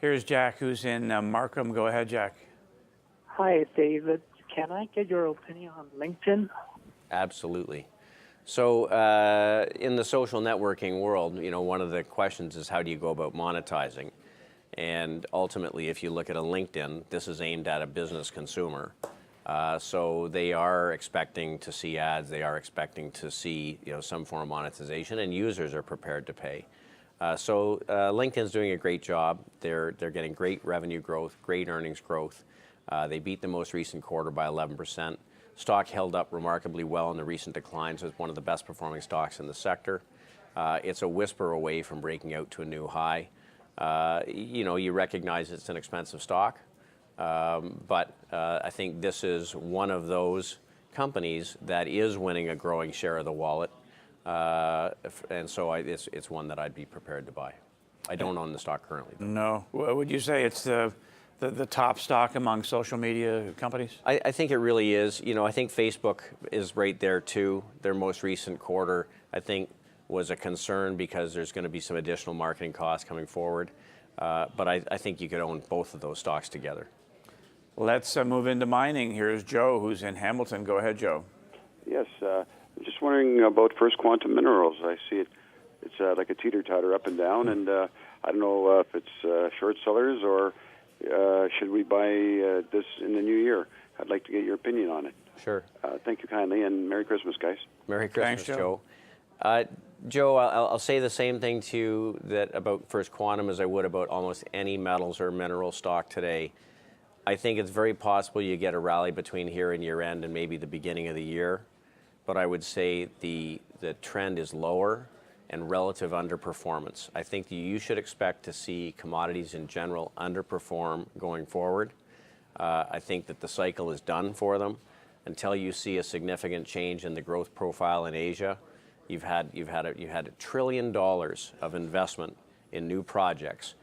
Here's Jack, who's in Markham. Go ahead, Jack. Hi, David. Can I get your opinion on LinkedIn? Absolutely. So in the social networking world, one of the questions is how do you go about monetizing? And ultimately, if you look at a LinkedIn, this is aimed at a business consumer. So they are expecting to see ads. They are expecting to see some form of monetization, and users are prepared to pay. So LinkedIn's doing a great job. They're getting great revenue growth, great earnings growth. They beat the most recent quarter by 11%. Stock held up remarkably well in the recent declines. It's one of the best performing stocks in the sector. It's a whisper away from breaking out to a new high. You recognize it's an expensive stock, but I think this is one of those companies that is winning a growing share of the wallet. And so it's one that I'd be prepared to buy. I don't own the stock currently, though. No. Would you say it's the top stock among social media companies? I think it really is. I think Facebook is right there too. Their most recent quarter, I think, was a concern because there's going to be some additional marketing costs coming forward. But I think you could own both of those stocks together. Let's move into mining. Here's Joe, who's in Hamilton. Go ahead, Joe. Yes, I'm just wondering about First Quantum Minerals. I see it's like a teeter-totter up and down, and I don't know if it's short sellers or should we buy this in the new year? I'd like to get your opinion on it. Sure. Thank you kindly, and Merry Christmas, guys. Merry Christmas, Thanks, Joe. Joe, I'll say the same thing to you about First Quantum as I would about almost any metals or mineral stock today. I think it's very possible you get a rally between here and year end and maybe the beginning of the year. But I would say the trend is lower and relative underperformance. I think you should expect to see commodities in general underperform going forward. I think that the cycle is done for them until you see a significant change in the growth profile in Asia. You've had $1 trillion of investment in new projects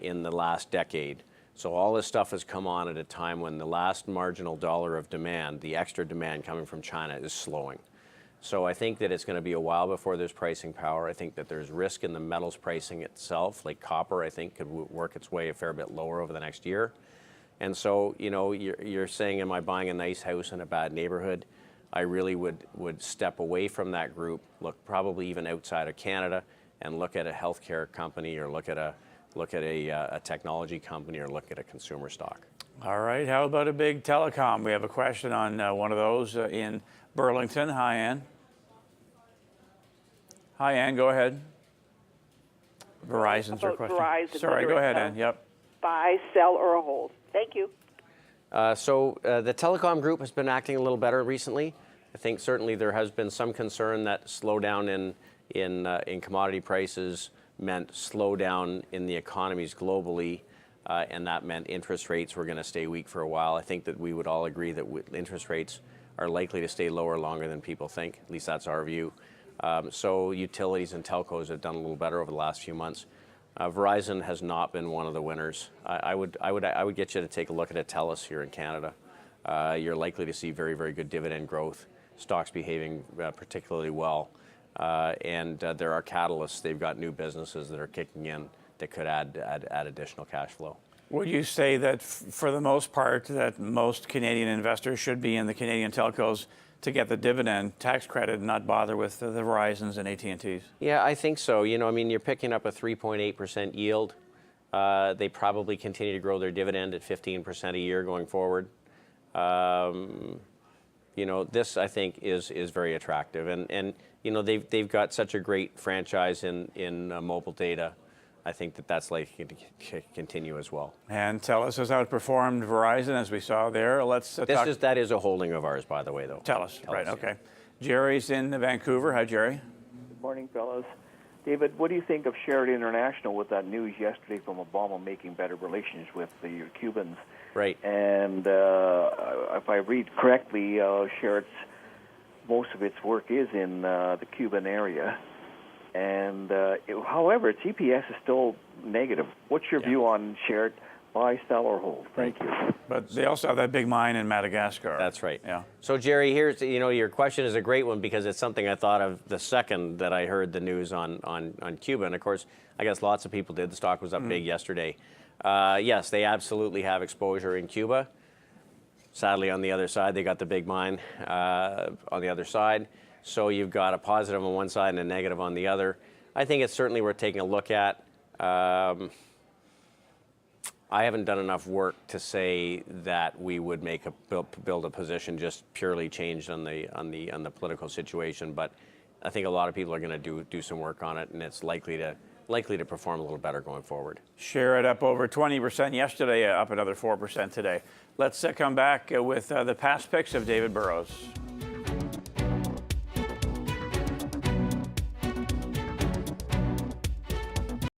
in the last decade. So all this stuff has come on at a time when the last marginal dollar of demand, the extra demand coming from China, is slowing. So I think that it's going to be a while before there's pricing power. I think that there's risk in the metals pricing itself, like copper, I think could work its way a fair bit lower over the next year. And so, you're saying, am I buying a nice house in a bad neighborhood? I really would step away from that group, look probably even outside of Canada, and look at a healthcare company or look at a technology company or look at a consumer stock. All right. How about a big telecom? We have a question on one of those in Burlington. Hi, Ann. Hi, Ann. Go ahead. Verizon's your question. Verizon, sorry, go ahead, Ann. Yep. Buy, sell, or hold. Thank you. So the telecom group has been acting a little better recently. I think certainly there has been some concern that slowdown in commodity prices meant slowdown in the economies globally, and that meant interest rates were going to stay weak for a while. I think that we would all agree that interest rates are likely to stay lower longer than people think. At least that's our view. So utilities and telcos have done a little better over the last few months. Verizon has not been one of the winners. I would get you to take a look at a TELUS here in Canada. You're likely to see very, very good dividend growth. Stocks behaving particularly well. And there are catalysts. They've got new businesses that are kicking in that could add additional cash flow. Would you say that for the most part that most Canadian investors should be in the Canadian telcos to get the dividend tax credit and not bother with the Verizons and AT&Ts? Yeah, I think so. You're picking up a 3.8% yield. They probably continue to grow their dividend at 15% a year going forward. This I think is very attractive, and they've got such a great franchise in mobile data. I think that's likely to continue as well. And TELUS has outperformed Verizon, as we saw there. Let's talk. That is a holding of ours, by the way, though. TELUS, right? Okay. Jerry's in Vancouver. Hi, Jerry. Good morning, fellows. David, what do you think of Sheridan International with that news yesterday from Obama making better relations with the Cubans? Right. And if I read correctly, most of its work is in the Cuban area. And however, its EPS is still negative. What's your view on Sheridan Buy, sell, or hold. Thank you. But they also have that big mine in Madagascar. That's right. Yeah. So, Jerry, here's, your question is a great one because it's something I thought of the second that I heard the news on Cuba. And, of course, I guess lots of people did. The stock was up big yesterday. Yes, they absolutely have exposure in Cuba. Sadly, on the other side, they got the big mine on the other side. So you've got a positive on one side and a negative on the other. I think it's certainly worth taking a look at. I haven't done enough work to say that we would make build a position just purely changed on the political situation, but I think a lot of people are going to do some work on it, and it's likely to perform a little better going forward. Share it up over 20% yesterday, up another 4% today. Let's come back with the past picks of David Burrows.